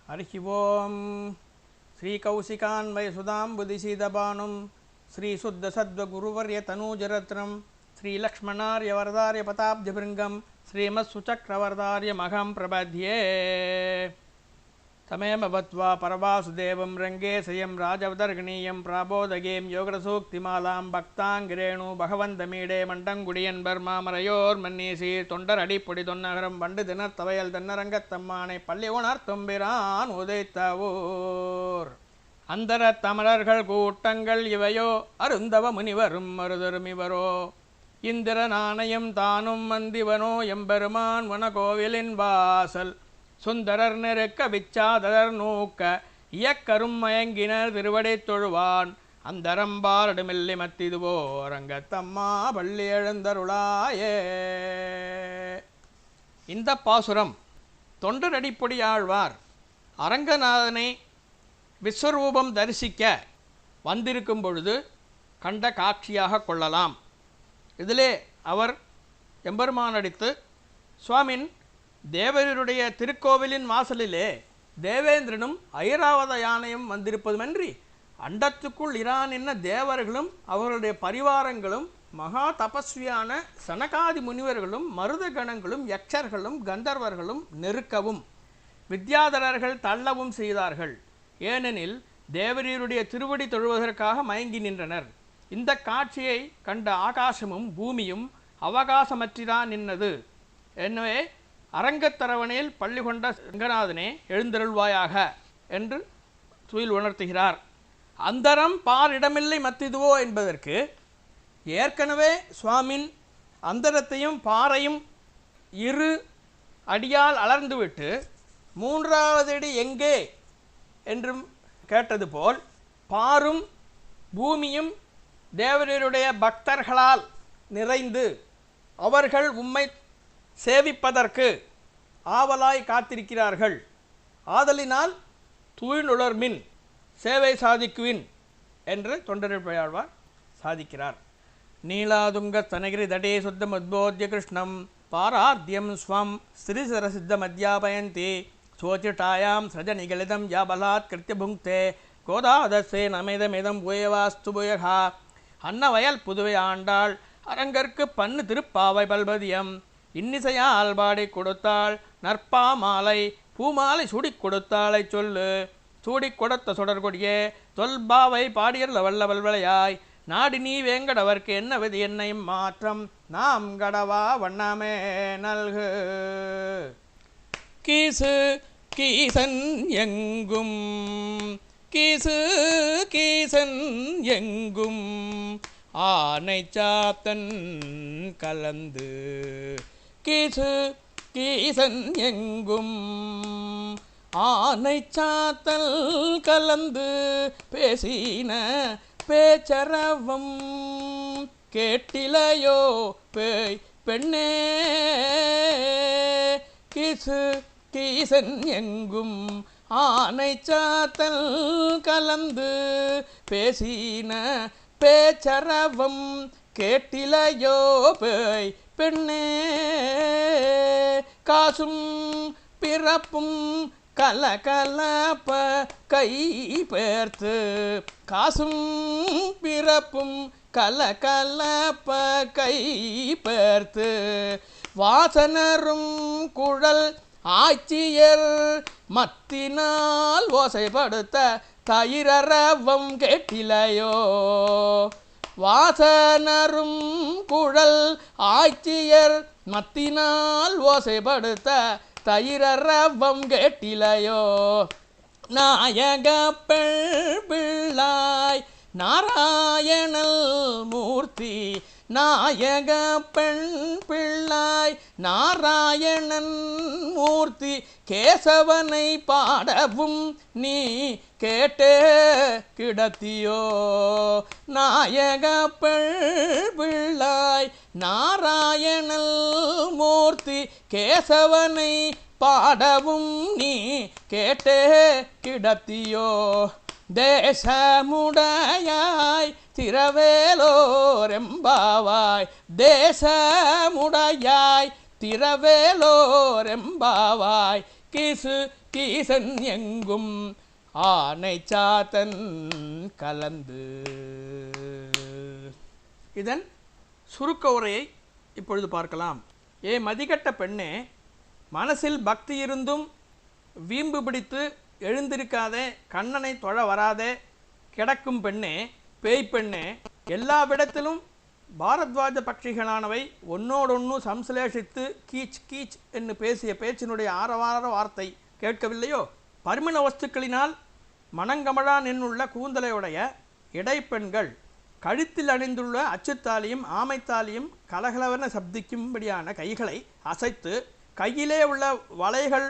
हरिः ओं श्रीकौशिकान्वयसुधाम्बुधिसीदभानुं श्रीशुद्धसद्वगुरुवर्यतनूजरत्नं श्रीलक्ष्मणार्यवरदार्यपताब्जभृङ्गं श्रीमत्सुचक्रवरदार्यमहं प्रपद्ये तमेव बत्वा परवासुदेवं रङ्गे सयं राजवदर्गणीयं प्राबोधगें योगरसूक्तिमालां भक्ताङ्गिरेणु भगवन्तमीडे मण्डङ्गुडियन्बर् मामரையோர்மன்னீசீர் தொண்டர் அடிப்பொடி தொன்னகரம் வண்டு தினத்தவையல் தென்னரங்கத்தம்மானை பள்ளி உணர்த்தும்பிரான் உதைத்தவோர் அந்தர தமிழர்கள் கூட்டங்கள் இவையோ அருந்தவ முனிவரும் மருதரும் இவரோ இந்திர நாணயம் தானும் மந்திவனோ எம்பெருமான் வனகோவிலின் வாசல் சுந்தரர் நெருக்க விச்சாதர் நூக்க இயக்கரும் மயங்கினர் திருவடை தொழுவான் அந்தரம்பாரடுமில்லி மத்திதுவோ ரங்கத்தம்மா பள்ளி எழுந்தருளாயே. இந்த பாசுரம் தொண்டரடிப்பொடி ஆழ்வார் அரங்கநாதனை விஸ்வரூபம் தரிசிக்க வந்திருக்கும் பொழுது கண்ட காட்சியாக கொள்ளலாம். இதிலே அவர் எம்பெருமானடித்து சுவாமின் தேவருடைய திருக்கோவிலின் வாசலிலே தேவேந்திரனும் ஐராவத யானையும் வந்திருப்பதுமன்றி அண்டத்துக்குள் இரான் என்ன தேவர்களும் அவர்களுடைய பரிவாரங்களும் மகா தபஸ்வியான சனகாதி முனிவர்களும் மருத கணங்களும் யக்ஷர்களும் கந்தர்வர்களும் நெருக்கவும் வித்யாதரர்கள் தள்ளவும் செய்தார்கள். ஏனெனில் தேவரீருடைய திருவடி தொழுவதற்காக மயங்கி நின்றனர். இந்த காட்சியை கண்ட ஆகாசமும் பூமியும் அவகாசமற்றிதான் நின்னது. எனவே அரங்கத்தரவணையில் பள்ளி கொண்ட ரங்கநாதனே எழுந்தருள்வாயாக என்று துயில் உணர்த்துகிறார். அந்தரம் பாரிடமில்லை மத்திதுவோ என்பதற்கு ஏற்கனவே சுவாமின் அந்தரத்தையும் பாறையும் இரு அடியால் அளர்ந்துவிட்டு மூன்றாவது அடி எங்கே என்றும் கேட்டது போல் பாரும் பூமியும் தேவரீருடைய பக்தர்களால் நிறைந்து அவர்கள் உம்மை சேவிப்பதற்கு ஆவலாய் காத்திருக்கிறார்கள். ஆதலினால் தூய்நுளர்மின் சேவை சாதிக்குவின் என்று தொண்டரிழ்வாழ்வார் சாதிக்கிறார். நீலாதுங்க தனகிரி தடே சுத்தம் உத்போத்ய கிருஷ்ணம் பாரார்த்தியம் ஸ்வம் ஸ்ரீசரசித்தம் அத்தியாபயந்தி சோச்சிட்டாயாம் சஜநிகலிதம் யாபலாத் கிருத்திய புங்க்தே கோதாதசே நமிதமிதம் புயவாஸ்து புயகா அன்னவயல் புதுவை ஆண்டாள் அரங்கற்கு பன்னு திருப்பாவை பல்பதியம் இன்னிசையால் பாடி கொடுத்தாள் நற்பா மாலை பூமாலை சூடி கொடுத்தாளை சொல்லு சூடி கொடுத்த சுடர்கொடியே தொல்பாவை பாடியர்ல வல்லவல் விளையாய் நாடி நீ வேங்கடவர்க்கு என்ன விதி என்னை மாற்றம் நாம் கடவா வண்ணமே நல்கு கீசு கீசன் எங்கும் கீசு கீசன் எங்கும் ஆனை சாத்தன் கலந்து கீசு கீசன் எங்கும் ஆனை சாத்தல் கலந்து பேசின பேச்சரவம் கேட்டிலையோ பேய் பெண்ணே கீசு கீசன் எங்கும் ஆனை சாத்தல் கலந்து பேசின பேச்சரவம் கேட்டிலையோ பேய் பெண்ணே காசும் பிறப்பும் கலகலப்ப கை பேர்த்து காசும் பிறப்பும் கலகலப்ப கை பேர்த்து வாசனரும் குழல் ஆட்சியர் மத்தினால் ஓசைப்படுத்த தயிரரவம் கேட்டிலையோ வாசனரும் குழல் ஆட்சியர் மத்தினால் ஓசைப்படுத்த தயிரரவம் கேட்டிலையோ நாயக பிள்ளாய் நாராயணல் மூர்த்தி நாயக பெண் பிள்ளாய் நாராயணன் மூர்த்தி கேசவனை பாடவும் நீ கேட்டே கிடத்தியோ நாயக பிள்ளாய் நாராயணல் மூர்த்தி கேசவனை பாடவும் நீ கேட்டே கிடத்தியோ தேசமுடையாய் திரவேலோரெம்பாவாய் தேசமுடையாய் திரவேலோரெம்பாவாய் கீசு கீசன் எங்கும் ஆனை சாத்தன் கலந்து. இதன் சுருக்க உரையை இப்பொழுது பார்க்கலாம். ஏ மதிகட்ட பெண்ணே, மனசில் பக்தி இருந்தும் வீம்பு பிடித்து எழுந்திருக்காதே, கண்ணனை தொழ வராதே கிடக்கும் பெண்ணே, பேய் பெண்ணே, எல்லா விடத்திலும் பாரத்வாஜ பட்சிகளானவை ஒன்னோடொன்னு சம்சலேஷித்து கீச் கீச் என்று பேசிய பேச்சினுடைய ஆரவார வார்த்தை கேட்கவில்லையோ? பரிமள வஸ்துக்களினால் மணங்கமழா நின்னுள்ள கூந்தலையுடைய இடைப்பெண்கள் கழுத்தில் அணிந்துள்ள அச்சுத்தாலியும் ஆமைத்தாலியும் கலகலவென சப்திக்கும்படியான கைகளை அசைத்து கையிலே உள்ள வளைகள்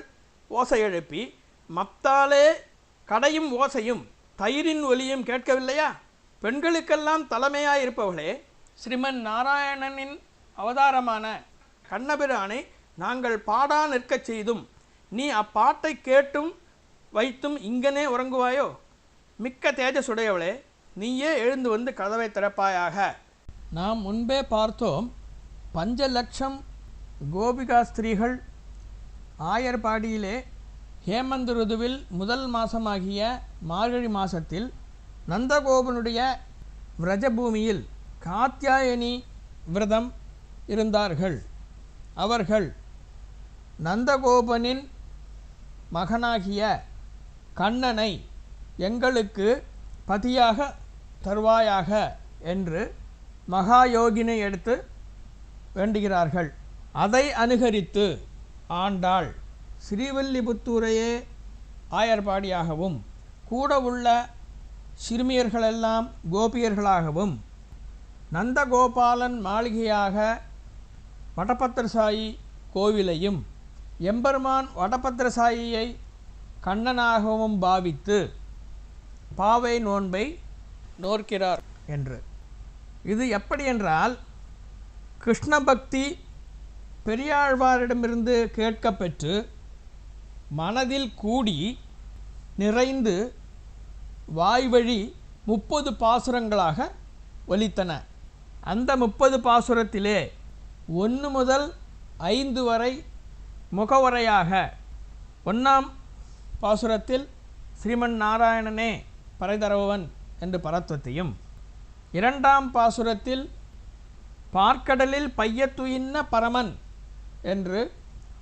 ஓசை எழுப்பி மப்தாலே கடையும் ஓசையும் தயிரின் ஒலியும் கேட்கவில்லையா? பெண்களுக்கெல்லாம் தலைமையாயிருப்பவளே, ஸ்ரீமன் நாராயணனின் அவதாரமான கண்ணபிரானை நாங்கள் பாடா நிற்கச் செய்தும் நீ அப்பாட்டை கேட்டும் வைத்தும் இங்கனே உறங்குவாயோ? மிக்க தேஜசுடையவளே, நீயே எழுந்து வந்து கதவை திறப்பாயாக. நாம் முன்பே பார்த்தோம், 5 லட்சம் கோபிகா ஸ்திரீகள் ஆயர்பாடியிலே ஹேமந்த ருதுவில் முதல் மாதமாகிய மார்கழி மாதத்தில் நந்தகோபனுடைய விரஜபூமியில் காத்யாயனி விரதம் இருந்தார்கள். அவர்கள் நந்தகோபனின் மகனாகிய கண்ணனை எங்களுக்கு பதியாக தருவாயாக என்று மகாயோகினை எடுத்து வேண்டுகிறார்கள். அதை அனுகரித்து ஆண்டாள் ஸ்ரீவில்லிபுத்தூரையே ஆயர்பாடியாகவும் கூட உள்ள சிறுமியர்களெல்லாம் கோபியர்களாகவும் நந்தகோபாலன் மாளிகையாக வடபத்திரசாயி கோவிலையும் எம்பெருமான் வடபத்திரசாயியை கண்ணனாகவும் பாவித்து பாவை நோன்பை நோக்கிறார் என்று. இது எப்படி என்றால், கிருஷ்ண பக்தி பெரியாழ்வாரிடமிருந்து கேட்கப்பெற்று மனதில் கூடி நிறைந்து வாய்வழி 30 பாசுரங்களாக ஒலித்தன. அந்த 30 பாசுரத்திலே 1 முதல் 5 வரை முகவரையாக 1ஆம் பாசுரத்தில் ஸ்ரீமன் நாராயணனே பரைதரவன் என்று பரத்வத்தையும், 2ஆம் பாசுரத்தில் பார்க்கடலில் பையத்துயின்ன பரமன் என்று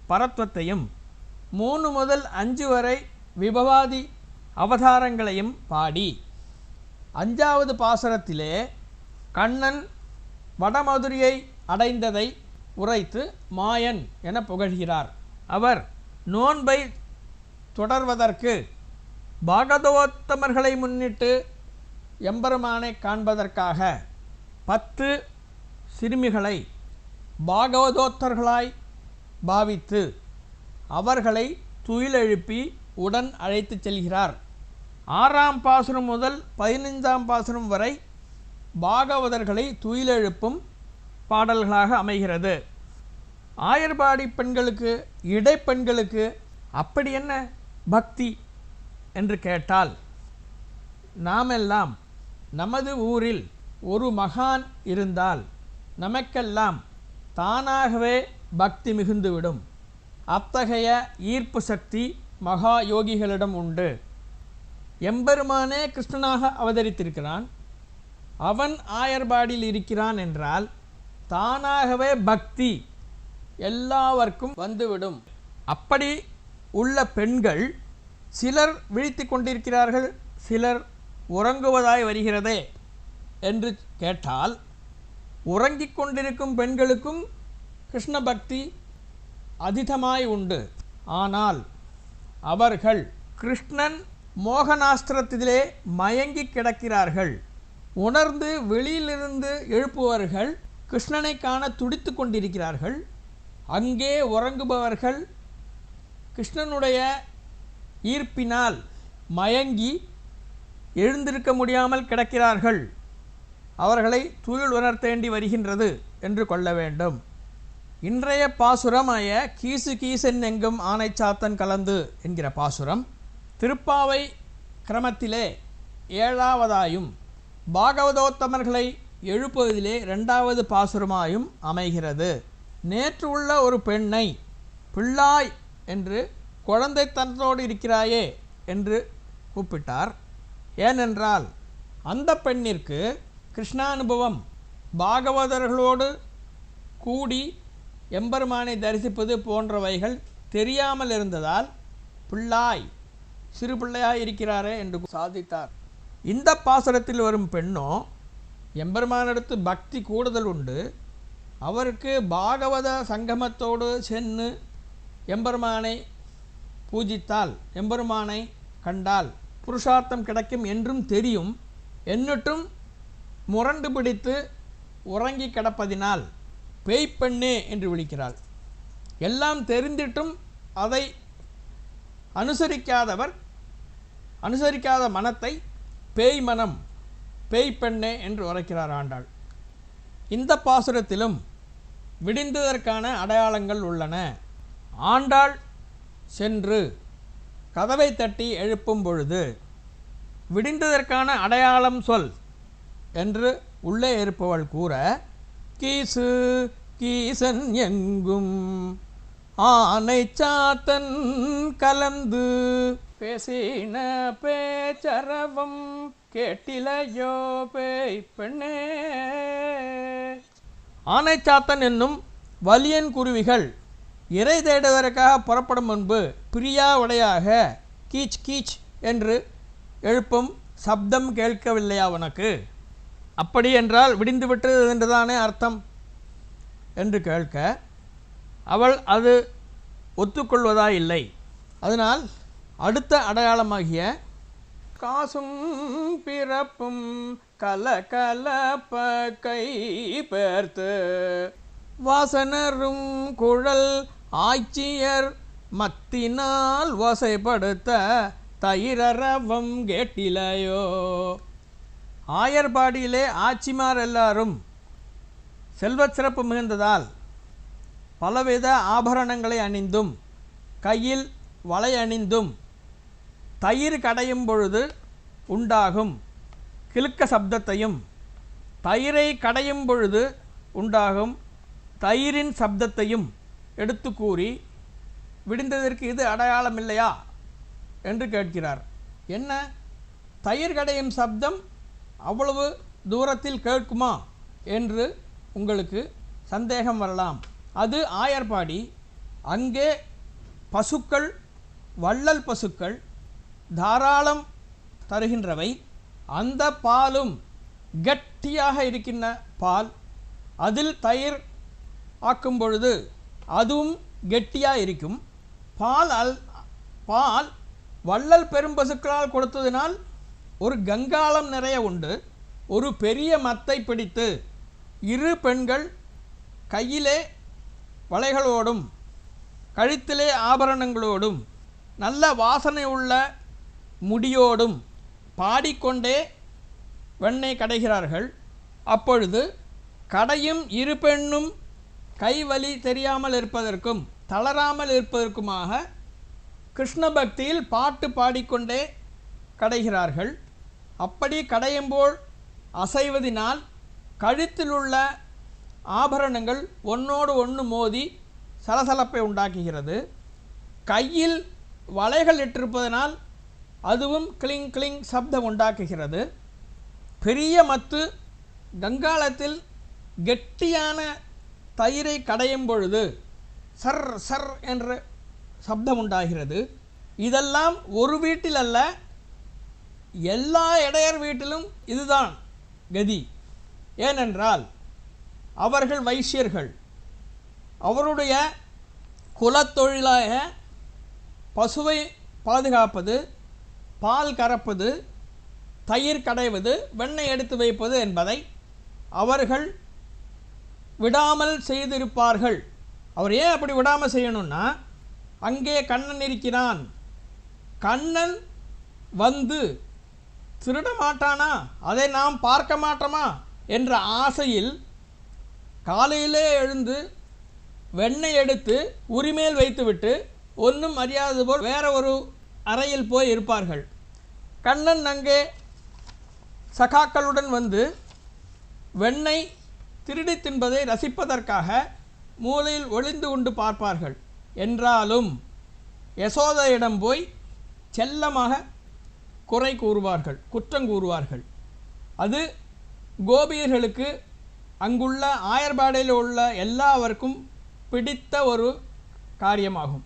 பரத்வத்தையும், 3 முதல் 5 வரை விபவாதி அவதாரங்களையும் பாடி 5ஆவது பாசுரத்திலே கண்ணன் வடமதுரையை அடைந்ததை உரைத்து மாயன் என புகழ்கிறார். அவர் நோன்பை தொடர்வதற்கு பாகவதோத்தமர்களை முன்னிட்டு எம்பெருமானை காண்பதற்காக 10 சிறுமிகளை பாகவதோத்தர்களாய் பாவித்து அவர்களை துயிலெழுப்பி உடன் அழைத்து செல்கிறார். 6ஆம் பாசுரம் முதல் 15ஆம் பாசுரம் வரை பாகவதர்களை துயிலெழுப்பும் பாடல்களாக அமைகிறது. ஆயர்பாடி பெண்களுக்கு, இடைப்பெண்களுக்கு அப்படி என்ன பக்தி என்று கேட்டால், நாமெல்லாம் நமது ஊரில் ஒரு மகான் இருந்தால் நமக்கெல்லாம் தானாகவே பக்தி மிகுந்துவிடும். அத்தகைய ஈர்ப்பு சக்தி மகா யோகிகளிடம் உண்டு. எம்பெருமானே கிருஷ்ணனாக அவதரித்திருக்கிறான், அவன் ஆயர்பாடியில் இருக்கிறான் என்றால் தானாகவே பக்தி எல்லாவர்க்கும் வந்துவிடும். அப்படி உள்ள பெண்கள் சிலர் விழித்து கொண்டிருக்கிறார்கள், சிலர் உறங்குவதாய் வருகிறதே என்று கேட்டால், உறங்கிக் கொண்டிருக்கும் பெண்களுக்கும் கிருஷ்ண பக்தி அதிகமாய் உண்டு. ஆனால் அவர்கள் கிருஷ்ணன் மோகனாஸ்திரத்திலே மயங்கி கிடக்கிறார்கள். உணர்ந்து வெளியிலிருந்து எழுப்புவர்கள் கிருஷ்ணனை காண துடித்து கொண்டிருக்கிறார்கள். அங்கே உறங்குபவர்கள் கிருஷ்ணனுடைய ஈர்ப்பினால் மயங்கி எழுந்திருக்க முடியாமல் கிடக்கிறார்கள். அவர்களை துயில் உணர்த்தேண்டி வருகின்றது என்று கொள்ள வேண்டும். இன்றைய பாசுரமாய கீசு கீசன் எங்கும் ஆனை சாத்தன் கலந்து என்கிற பாசுரம் திருப்பாவை கிரமத்திலே 7ஆவதாயும் பாகவதோத்தமர்களை எழுப்புவதிலே 2ஆவது பாசுரமாயும் அமைகிறது. நேற்று உள்ள ஒரு பெண்ணை பிள்ளாய் என்று குழந்தைத்தனத்தோடு இருக்கிறாயே என்று கூப்பிட்டார். ஏனென்றால் அந்த பெண்ணிற்கு கிருஷ்ணானுபவம் பாகவதர்களோடு கூடி எம்பெருமானை தரிசிப்பது போன்றவைகள் தெரியாமல் இருந்ததால் பிள்ளாய் சிறு பிள்ளையாய் இருக்கிறாரே என்று சாதித்தார். இந்த பாசுரத்தில் வரும் பெண்ணோ எம்பெருமானிடத்து பக்தி கூடுதல் உண்டு. அவருக்கு பாகவத சங்கமத்தோடு சென்று எம்பெருமானை பூஜித்தால் எம்பெருமானை கண்டால் புருஷார்த்தம் கிடைக்கும் என்றும் தெரியும். என்னட்டும் முரண்டு பிடித்து உறங்கி கிடப்பதினால் பேய்ப்பெண்ணே என்று விളിக்கிறாள். எல்லாம் தெரிந்திட்டும் அதை அனுசரிக்காத மனத்தை பேய் மனம் பேய்ப்பெண்ணே என்று உரைக்கிறார் ஆண்டாள். இந்த பாசுரத்திலும் விடிந்ததற்கான அடையாளங்கள் உள்ளன. ஆண்டாள் சென்று கதவை தட்டி எழுப்பும் பொழுது விடிந்ததற்கான அடையாளம் சொல் என்று உள்ளே இருப்பவள் கூற, கீசு கீசன் எங்கும் ஆனை சாத்தன் கலந்து பேசின பேச்சரவம் கேட்டிலையோ பேய் பெண்ணே. ஆனைச்சாத்தன் என்னும் வலியன் குருவிகள் இறை தேடுவதற்காக புறப்படும் முன்பு பிரியாவுடையாக கீச் கீச் என்று எழுப்பும் சப்தம் கேட்கவில்லையா உனக்கு? அப்படி என்றால் விடிந்து விட்டது என்றுதானே அர்த்தம் என்று கேட்க அவள் அது ஒத்துக்கொள்வதாயில்லை. அதனால் அடுத்த அடையாளமாகிய காசும் பிறப்பும் கலகலப்ப கை பேர்த்து வாசனரும் குழல் ஆய்ச்சியர் மத்தினால் ஓசைப்படுத்த தயிரரவம் கேட்டிலையோ. ஆயர்பாடியிலே ஆட்சிமார் எல்லாரும் செல்வச் சிறப்பு மிகுந்ததால் பலவித ஆபரணங்களை அணிந்தும் கையில் வளை அணிந்தும் தயிர் கடையும் பொழுது உண்டாகும் கிலுக்க சப்தத்தையும் தயிரை கடையும் பொழுது உண்டாகும் தயிரின் சப்தத்தையும் எடுத்து கூறி விடிந்ததற்கு இது அடையாளம் இல்லையா என்று கேட்கிறார். என்ன, தயிர் கடையும் சப்தம் அவ்வளவு தூரத்தில் கேட்குமா என்று உங்களுக்கு சந்தேகம் வரலாம். அது ஆயர்பாடி. அங்கே பசுக்கள் வள்ளல் பசுக்கள் தாராளம் தருகின்றவை. அந்த பாலும் கட்டியாக இருக்கின்ற பால், அதில் தயிர் ஆக்கும் பொழுது அதுவும் கெட்டியாக இருக்கும். பால் வள்ளல் பெரும்பசுக்களால் கொடுத்ததினால் ஒரு கங்காளம் நிறைய உண்டு. ஒரு பெரிய மத்தை பிடித்து இரு பெண்கள் கையிலே வளைகளோடும் கழுத்திலே ஆபரணங்களோடும் நல்ல வாசனை உள்ள முடியோடும் பாடிக்கொண்டே வெண்ணெய் கடைகிறார்கள். அப்பொழுது கடையும் இரு பெண்ணும் கைவலி தெரியாமல் இருப்பதற்கும் தளராமல் இருப்பதற்குமாக கிருஷ்ண பக்தியில் பாட்டு பாடிக்கொண்டே கடைகிறார்கள். அப்படி கடையும்போல் அசைவதினால் கழுத்தில் உள்ள ஆபரணங்கள் ஒன்றோடு ஒன்று மோதி சலசலப்பை உண்டாக்குகிறது. கையில் வளைகள் இட்டிருப்பதனால் அதுவும் கிளிங் கிளிங் சப்தம் உண்டாக்குகிறது. பெரிய மத்து கங்காளத்தில் கெட்டியான தயிரை கடையும் பொழுது சர் சர் என்ற சப்தம் உண்டாகிறது. இதெல்லாம் ஒரு வீட்டில் அல்ல, எல்லா இடையர் வீட்டிலும் இதுதான் கதி. ஏனென்றால் அவர்கள் வைசியர்கள். அவருடைய குலத்தொழிலாக பசுவை பாதுகாப்பது, பால் கறப்பது, தயிர் கடைவது, வெண்ணெய் எடுத்து வைப்பது என்பதை அவர்கள் விடாமல் செய்திருப்பார்கள். அவர் ஏன் அப்படி விடாமல் செய்யணும்னா, அங்கே கண்ணன் இருக்கிறான், கண்ணன் வந்து திருட மாட்டானா, அதை நாம் பார்க்க மாட்டோமா என்ற ஆசையில் காலையிலே எழுந்து வெண்ணெய் எடுத்து உரிமேல் வைத்துவிட்டு ஒன்றும் அறியாதது போல் வேற ஒரு அறையில் போய் இருப்பார்கள். கண்ணன் அங்கே சகாக்களுடன் வந்து வெண்ணெய் திருடி தின்பதை ரசிப்பதற்காக மூலையில் ஒளிந்து கொண்டு பார்ப்பார்கள். என்றாலும் யசோதையிடம் போய் செல்லமாக குறை கூறுவார்கள், குற்றம் கூறுவார்கள். அது கோபியர்களுக்கு அங்குள்ள ஆயர்பாடியில் உள்ள எல்லாருக்கும் பிடித்த ஒரு காரியமாகும்.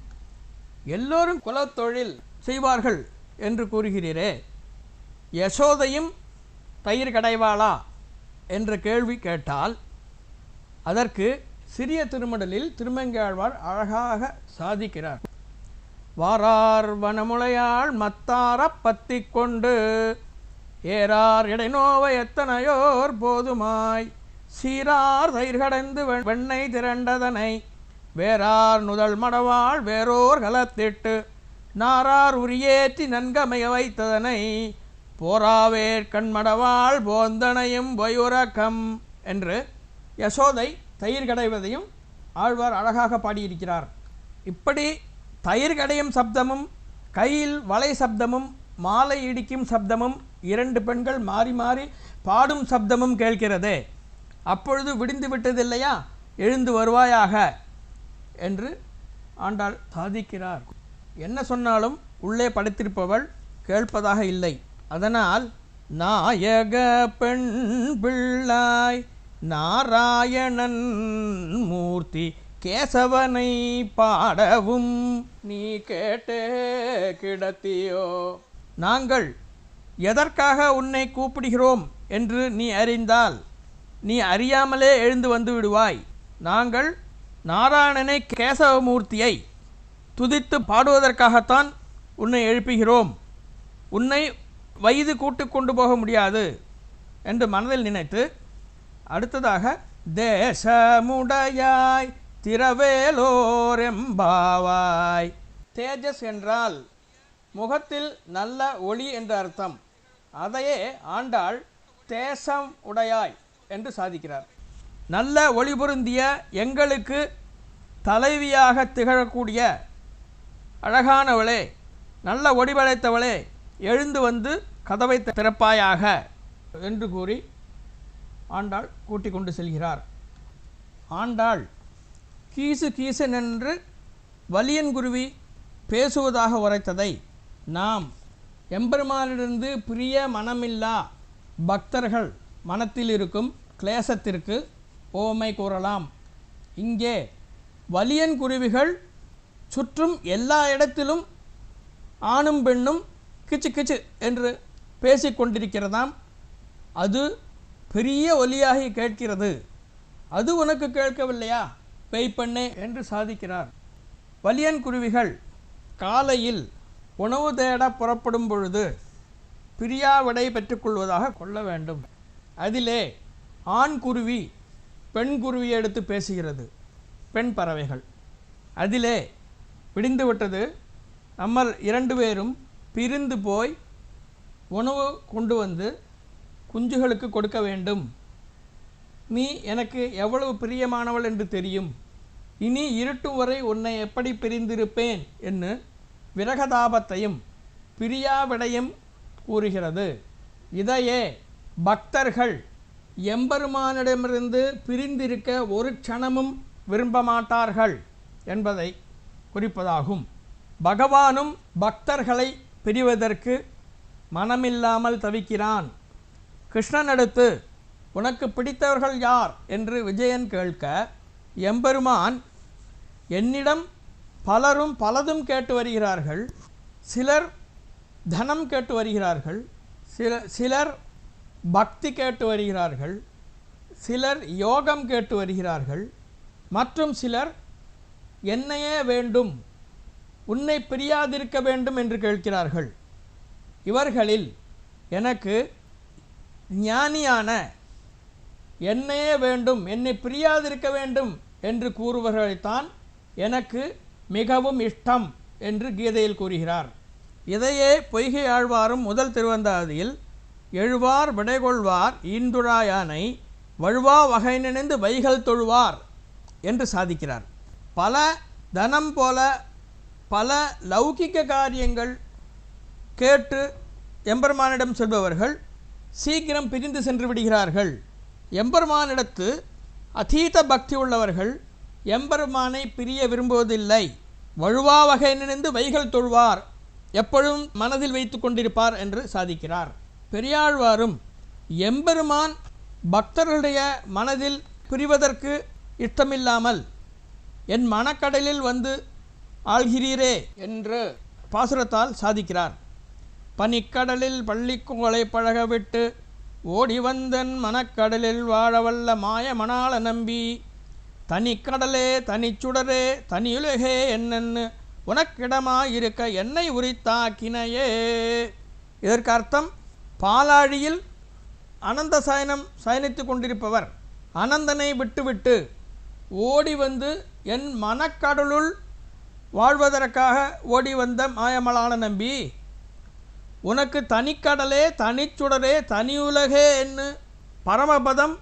எல்லோரும் குலத்தொழில் செய்வார்கள் என்று கூறுகிறீரே, யசோதையும் தயிர் கடைவாளா என்ற கேள்வி கேட்டால் அதற்கு சிறிய திருமடலில் திருமங்கையாழ்வார் அழகாக சாதிக்கிறார். வாரார் வனமுளையாள் மத்தார பத்தி கொண்டு ஏறார் இடைநோவை எத்தனையோர் போதுமாய் சீரார் தயிர் கடைந்து வெண்ணெய் திரண்டதனை வேறார் நுதல் மடவாள் வேறோர் கலத்திட்டு நாரார் உரியேற்றி நன்கமைய வைத்ததனை போராவேற் கண்மடவாள் போந்தனையும் பொயுரக்கம் என்று யசோதை தயிர் கடைவதையும் ஆழ்வார் அழகாக பாடியிருக்கிறார். இப்படி தயிர் கடையும் சப்தமும் கையில் வளை சப்தமும் மாலை இடிக்கும் சப்தமும் இரண்டு பெண்கள் மாறி மாறி பாடும் சப்தமும் கேட்கிறதே, அப்பொழுது விடிந்து விட்டதில்லையா, எழுந்து வருவாயாக என்று ஆண்டாள் சாதிக்கிறார். என்ன சொன்னாலும் உள்ளே படுத்திருப்பவள் கேட்பதாக இல்லை. அதனால் நாயக பெண் பிள்ளாய் நாராயணன் மூர்த்தி கேசவனை பாடவும் நீ கேட்டே கிடத்தியோ. நாங்கள் எதற்காக உன்னை கூப்பிடுகிறோம் என்று நீ அறிந்தால் நீ அறியாமலே எழுந்து வந்து விடுவாய். நாங்கள் நாராயணனை கேசவமூர்த்தியை துதித்து பாடுவதற்காகத்தான் உன்னை எழுப்புகிறோம். உன்னை வயது கூட்டு கொண்டு போக முடியாது என்று மனதில் நினைத்து அடுத்ததாக தேசமுடையாய் திரவேலோரெம்பாவாய். தேஜஸ் என்றால் முகத்தில் நல்ல ஒளி என்ற அர்த்தம். அதையே ஆண்டாள் தேசம் உடையாய் என்று சாதிக்கிறார். நல்ல ஒளி பொருந்திய எங்களுக்கு தலைவியாக திகழக்கூடிய அழகானவளே, நல்ல ஒளி படைத்தவளே, எழுந்து வந்து கதவை திறப்பாயாக என்று கூறி ஆண்டாள் கூட்டிக் கொண்டு செல்கிறார். ஆண்டாள் கீசு கீசென்று வலியன்குருவி பேசுவதாக உரைத்ததை நாம் எம்பெருமானிலிருந்து பிரிய மனமில்லா பக்தர்கள் மனத்தில் இருக்கும் கிளேசத்திற்கு ஓமை கூறலாம். இங்கே வலியன்குருவிகள் சுற்றும் எல்லா இடத்திலும் ஆணும் பெண்ணும் கிச்சு கிச்சு என்று பேசிக்கொண்டிருக்கிறதாம். அது பெரிய ஒலியாகி கேட்கிறது. அது உனக்கு கேட்கவில்லையா பேய்ப்பண்ணே என்று சாதிக்கிறார். வலியன் குருவிகள் காலையில் உணவு தேட புறப்படும் பொழுது பிரியா விடை பெற்றுக்கொள்வதாக கொள்ள வேண்டும். அதிலே ஆண் குருவி பெண் குருவியை எடுத்து பேசுகிறது, பெண் பறவைகள். அதிலே விடிந்து விட்டது, நம்ம இரண்டு பேரும் பிரிந்து போய் உணவு கொண்டு வந்து குஞ்சுகளுக்கு கொடுக்க வேண்டும். நீ எனக்கு எவ்வளவு பிரியமானவள் என்று தெரியும். இனி இருட்டும் வரை உன்னை எப்படி பிரிந்திருப்பேன் என்று விரகதாபத்தையும் பிரியாவிடையும் கூறுகிறது. இதையே பக்தர்கள் எம்பெருமானிடமிருந்து பிரிந்திருக்க ஒரு க்ஷணமும் விரும்ப மாட்டார்கள் என்பதை குறிப்பதாகும். பகவானும் பக்தர்களை பிரிவதற்கு மனமில்லாமல் தவிக்கிறான். கிருஷ்ணனடுத்து உனக்கு பிடித்தவர்கள் யார் என்று விஜயன் கேட்க, எம்பெருமான் என்னிடம் பலரும் பலதும் கேட்டு வருகிறார்கள். சிலர் தனம் கேட்டு வருகிறார்கள், சிலர் பக்தி கேட்டு வருகிறார்கள், சிலர் யோகம் கேட்டு வருகிறார்கள், மற்றும் சிலர் என்னையே வேண்டும், உன்னை பிரியாதிருக்க வேண்டும் என்று கேட்கிறார்கள். இவர்களில் எனக்கு ஞானியான என்னையே வேண்டும், என்னை பிரியாதிருக்க வேண்டும் என்று கூறுபவர்களைத்தான் எனக்கு மிகவும் இஷ்டம் என்று கீதையில் கூறுகிறார். இதையே பொய்கை ஆழ்வாரும் முதல் திருவந்தாதியில் எழுவார் விடைகொள்வார் ஈந்துழாயானை வழுவா வகை நினைந்து வைகள் தொழுவார் என்று சாதிக்கிறார். பல தனம் போல பல லௌகிக்க காரியங்கள் கேட்டு எம்பெருமானிடம் செல்பவர்கள் சீக்கிரம் பிரிந்து சென்று விடுகிறார்கள். எம்பெருமானிடத்து அதீத பக்தி உள்ளவர்கள் எம்பெருமானை பிரிய விரும்புவதில்லை. வழுவா வகை நினைந்து வைகள் தொழுவார், எப்பொழுதும் மனதில் வைத்து கொண்டிருப்பார் என்று சாதிக்கிறார். பெரியாழ்வாரும் எம்பெருமான் பக்தர்களுடைய மனதில் புரிவதற்கு இஷ்டமில்லாமல் என் மனக்கடலில் வந்து ஆழ்கிறீரே என்று பாசுரத்தால் சாதிக்கிறார். பனிக்கடலில் பள்ளிக்குங்களை பழகவிட்டு ஓடி வந்தன் மனக்கடலில் வாழவல்ல மாய மணாள நம்பி, தனிக்கடலே தனிச்சுடரே தனியுலகே என்னென்னு உனக்கிடமாயிருக்க என்னை உரித்தாக்கினையே. இதற்கு அர்த்தம், பாலாழியில் அனந்த சயனித்து கொண்டிருப்பவர் அனந்தனை விட்டுவிட்டு ஓடி வந்து என் மனக்கடலுள் வாழ்வதற்காக ஓடி வந்த மாயமளான நம்பி, உனக்கு தனிக்கடலே தனிச்சுடரே தனியுலகே என்று பரமபதம்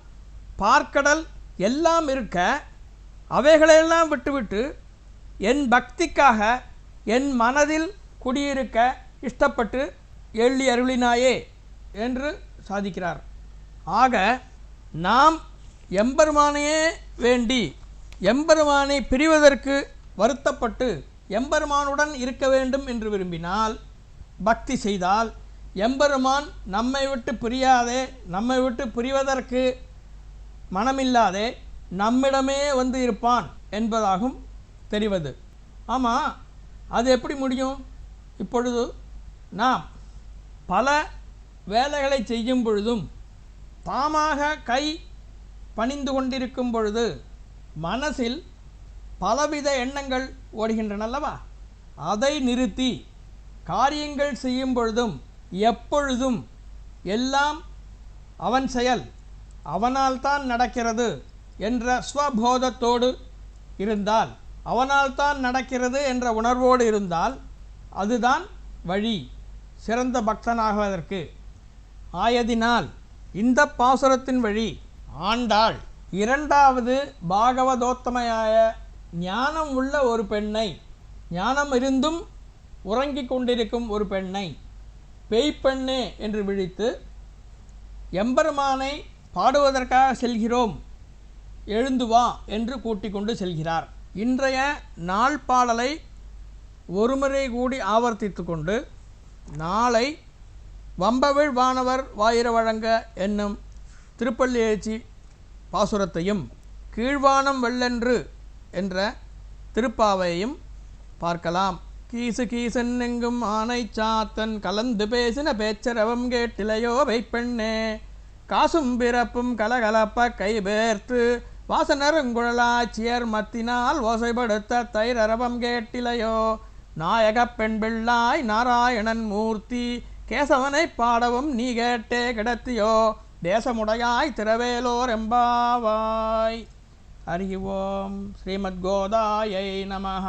பார்க்கடல் எல்லாம் இருக்க அவைகளையெல்லாம் விட்டுவிட்டு என் பக்திக்காக என் மனதில் குடியிருக்க இஷ்டப்பட்டு எள்ளி அருளினாயே என்று சாதிக்கிறார். ஆக நாம் எம்பெருமானையே வேண்டி எம்பெருமானை பிரிவதற்கு வருத்தப்பட்டு எம்பெருமானுடன் இருக்க வேண்டும் என்று விரும்பினால், பக்தி செய்தால் எம்பெருமான் நம்மை விட்டு பிரியாதே, நம்மை விட்டு பிரிவதற்கு மனமில்லாதே நம்மிடமே வந்து இருப்பான் என்பதாகும் தெரிவது. ஆமாம், அது எப்படி முடியும்? இப்பொழுது நாம் பல வேலைகளை செய்யும் பொழுதும் தாமாக கை பணிந்து கொண்டிருக்கும் பொழுது மனசில் பலவித எண்ணங்கள் ஓடுகின்றன அல்லவா? அதை நிறுத்தி காரியங்கள் செய்யும் பொழுதும் எப்பொழுதும் எல்லாம் அவன் செயல், அவனால் தான் நடக்கிறது என்ற ஸ்வபோதத்தோடு இருந்தால், அவனால் தான் நடக்கிறது என்ற உணர்வோடு இருந்தால் அதுதான் வழி சிறந்த பக்தனாகுவதற்கு. ஆயதினால் இந்த பாசுரத்தின் வழி ஆண்டாள் இரண்டாவது பாகவதோத்தமையாய ஞானம் உள்ள ஒரு பெண்ணை, ஞானம் இருந்தும் உறங்கிக் கொண்டிருக்கும் ஒரு பெண்ணை பேய்ப்பெண்ணே என்று விழித்து எம்பெருமானை பாடுவதற்காக செல்கிறோம், எழுந்து வா என்று கூட்டிக் கொண்டு செல்கிறார். இன்றைய நாள் பாடலை ஒருமுறை கூடி ஆவர்த்தித்து கொண்டு நாளை வம்பவிழ் வானவர் வாயிர வழங்க என்னும் திருப்பள்ளி எழுச்சி பாசுரத்தையும் கீழ்வானம் வெள்ளென்று என்ற திருப்பாவையும் பார்க்கலாம். கீசு கீசென்னெங்கும் ஆனை சாத்தன் கலந்து பேசின பேச்சரவம் கேட்டிலையோ வைப்பெண்ணே, காசும் பிறப்பும் கலகலப்ப கைபேர்த்து வாசனருங்குழலாச்சியர் மத்தினால் ஓசைப்படுத்த தைரரவம் கேட்டிலையோ, நாயகப் பெண் பிள்ளாய் நாராயணன் மூர்த்தி கேசவனை பாடவும் நீ கேட்டே கிடத்தியோ, தேசமுடையாய் திரவேலோர் எம்பாவாய். ஹரி ஓம். ஸ்ரீமத் கோதாயை நமஹ.